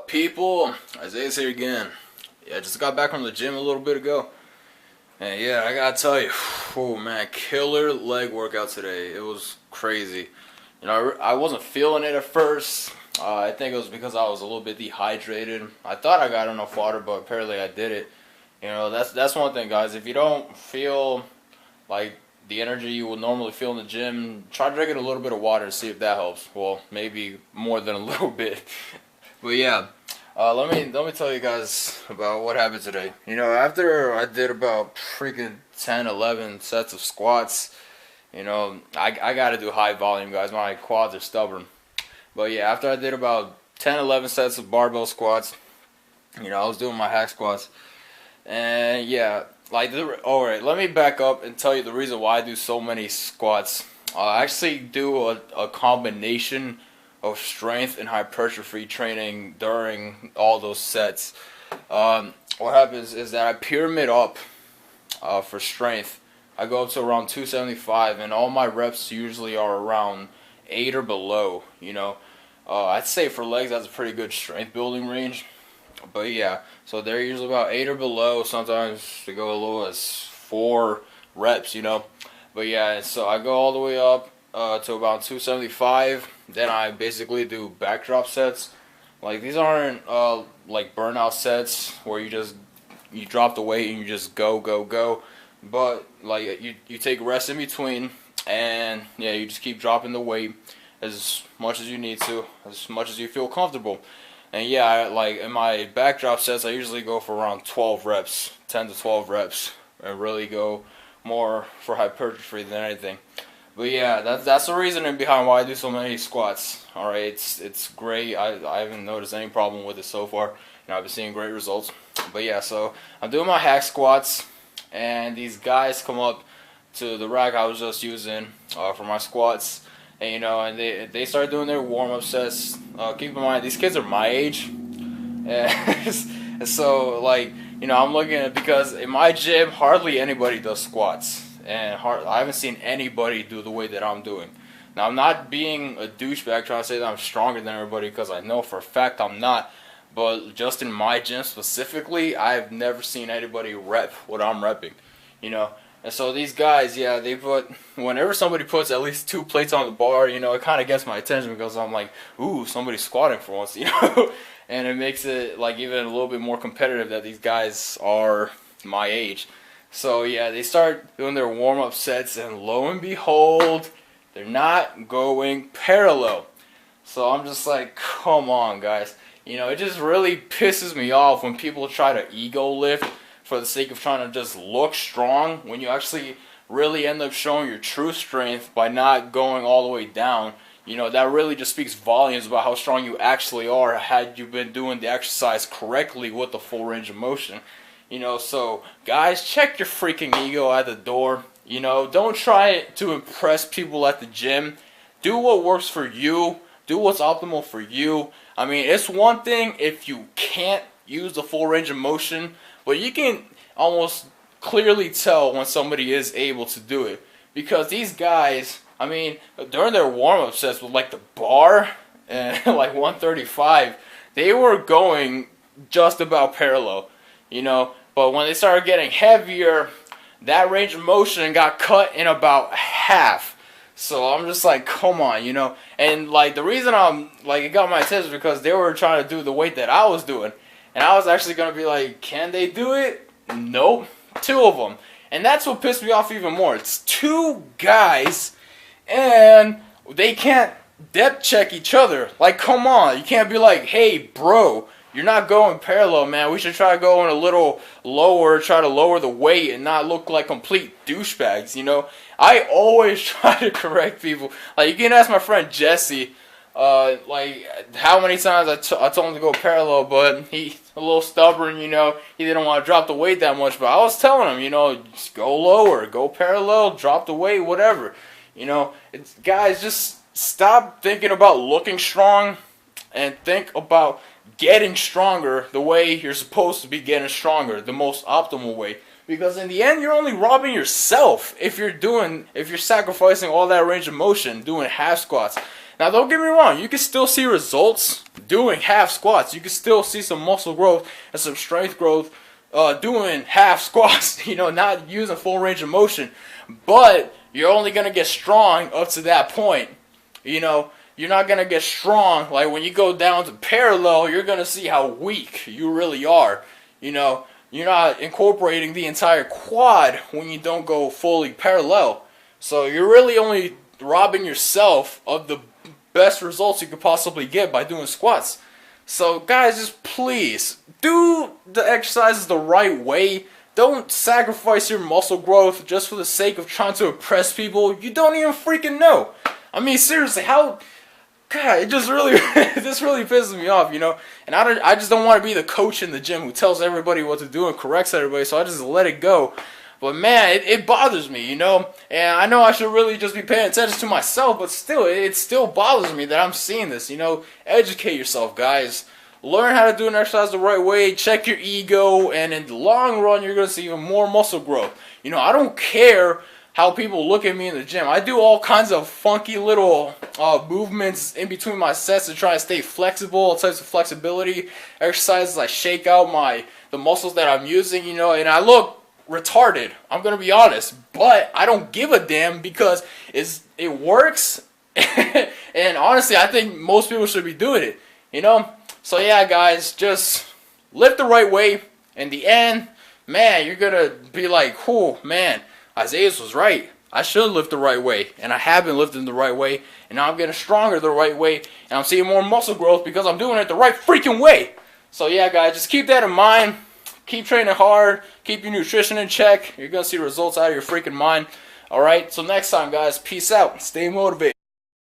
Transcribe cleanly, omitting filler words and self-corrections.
up, people? Isaiah's here again. Yeah, I just got back from the gym a little bit ago. And yeah, I gotta tell you, oh man, killer leg workout today. It was crazy. You know, I wasn't feeling it at first. I think it was because I was a little bit dehydrated. I thought I got enough water, but apparently I did it. You know, that's one thing, guys. If you don't feel like the energy you would normally feel in the gym, try drinking a little bit of water to see if that helps. Well, maybe more than a little bit. But yeah, let me tell you guys about what happened today. You know, after I did about freaking 10, 11 sets of squats, you know, I gotta do high volume, guys. My quads are stubborn. But yeah, after I did about 10, 11 sets of barbell squats, you know, I was doing my hack squats. And yeah, alright, let me back up and tell you the reason why I do so many squats. I actually do a combination of strength and hypertrophy training during all those sets. What happens is that I pyramid up for strength. I go up to around 275, and all my reps usually are around 8 or below. You know, I'd say for legs that's a pretty good strength building range. But yeah, so they're usually about 8 or below. Sometimes they go as low as 4 reps, you know. But yeah, so I go all the way up to about 275. Then I basically do backdrop sets. Like, these aren't like burnout sets where you drop the weight and you just go. But like you take rest in between, and yeah, you just keep dropping the weight as much as you need to, as much as you feel comfortable. And yeah, like in my backdrop sets, I usually go for around 12 reps, 10 to 12 reps, and really go more for hypertrophy than anything. But yeah, that's the reasoning behind why I do so many squats. All right, it's great. I haven't noticed any problem with it so far. You know, I've been seeing great results. But yeah, so I'm doing my hack squats, and these guys come up to the rack I was just using for my squats. And you know, and they start doing their warm-up sets. Keep in mind, these kids are my age, and so like, you know, I'm looking at, because in my gym hardly anybody does squats, and I haven't seen anybody do the way that I'm doing. Now, I'm not being a douchebag trying to say that I'm stronger than everybody, because I know for a fact I'm not. But just in my gym specifically, I've never seen anybody rep what I'm repping, you know. And so these guys, yeah, whenever somebody puts at least 2 plates on the bar, you know, it kind of gets my attention, because I'm like, ooh, somebody's squatting for once, you know. And it makes it like even a little bit more competitive that these guys are my age. So yeah, they start doing their warm-up sets, and lo and behold, they're not going parallel. So I'm just like, come on, guys. You know, it just really pisses me off when people try to ego lift for the sake of trying to just look strong, when you actually really end up showing your true strength by not going all the way down. You know, that really just speaks volumes about how strong you actually are had you been doing the exercise correctly with the full range of motion. You know, so guys, check your freaking ego at the door. You know, don't try to impress people at the gym. Do what works for you. Do what's optimal for you. I mean, it's one thing if you can't use the full range of motion, but you can almost clearly tell when somebody is able to do it. Because these guys, I mean, during their warm-up sets with like the bar and like 135, they were going just about parallel, you know. But when they started getting heavier, that range of motion got cut in about half. So I'm just like, come on, you know. And like, the reason it got my attention is because they were trying to do the weight that I was doing. And I was actually going to be like, can they do it? Nope. 2 of them. And that's what pissed me off even more. It's 2 guys, and they can't depth check each other. Like, come on. You can't be like, hey, bro, you're not going parallel, man. We should try going a little lower, try to lower the weight and not look like complete douchebags, you know? I always try to correct people. Like, you can ask my friend Jesse, like, how many times I told him to go parallel, but he's a little stubborn, you know. He didn't want to drop the weight that much, but I was telling him, you know, just go lower, go parallel, drop the weight, whatever. You know, guys, just stop thinking about looking strong and think about getting stronger the way you're supposed to be getting stronger, the most optimal way. Because in the end, you're only robbing yourself if you're sacrificing all that range of motion doing half squats. Now, don't get me wrong, you can still see results doing half squats. You can still see some muscle growth and some strength growth doing half squats, you know, not using full range of motion. But you're only going to get strong up to that point. You know, you're not going to get strong. Like when you go down to parallel, you're going to see how weak you really are. You know, you're not incorporating the entire quad when you don't go fully parallel. So you're really only robbing yourself of the best results you could possibly get by doing squats. So guys, just please do the exercises the right way. Don't sacrifice your muscle growth just for the sake of trying to impress people you don't even freaking know. I mean, seriously, how... God, it just really, this really pisses me off, you know. And I just don't want to be the coach in the gym who tells everybody what to do and corrects everybody, so I just let it go. But man, it bothers me, you know. And I know I should really just be paying attention to myself, but still, it still bothers me that I'm seeing this, you know. Educate yourself, guys. Learn how to do an exercise the right way. Check your ego, and in the long run, you're going to see even more muscle growth. You know, I don't care how people look at me in the gym. I do all kinds of funky little movements in between my sets to try to stay flexible, all types of flexibility exercises. I shake out the muscles that I'm using, you know, and I look retarded. I'm gonna be honest, but I don't give a damn because it works. And honestly, I think most people should be doing it, you know. So yeah, guys, just lift the right way. In the end, man, you're gonna be like, "Oh man, Isaias was right. I should lift the right way." And I have been lifting the right way. And now I'm getting stronger the right way. And I'm seeing more muscle growth because I'm doing it the right freaking way. So yeah, guys, just keep that in mind. Keep training hard. Keep your nutrition in check. You're going to see results out of your freaking mind. Alright, so next time, guys, peace out. Stay motivated.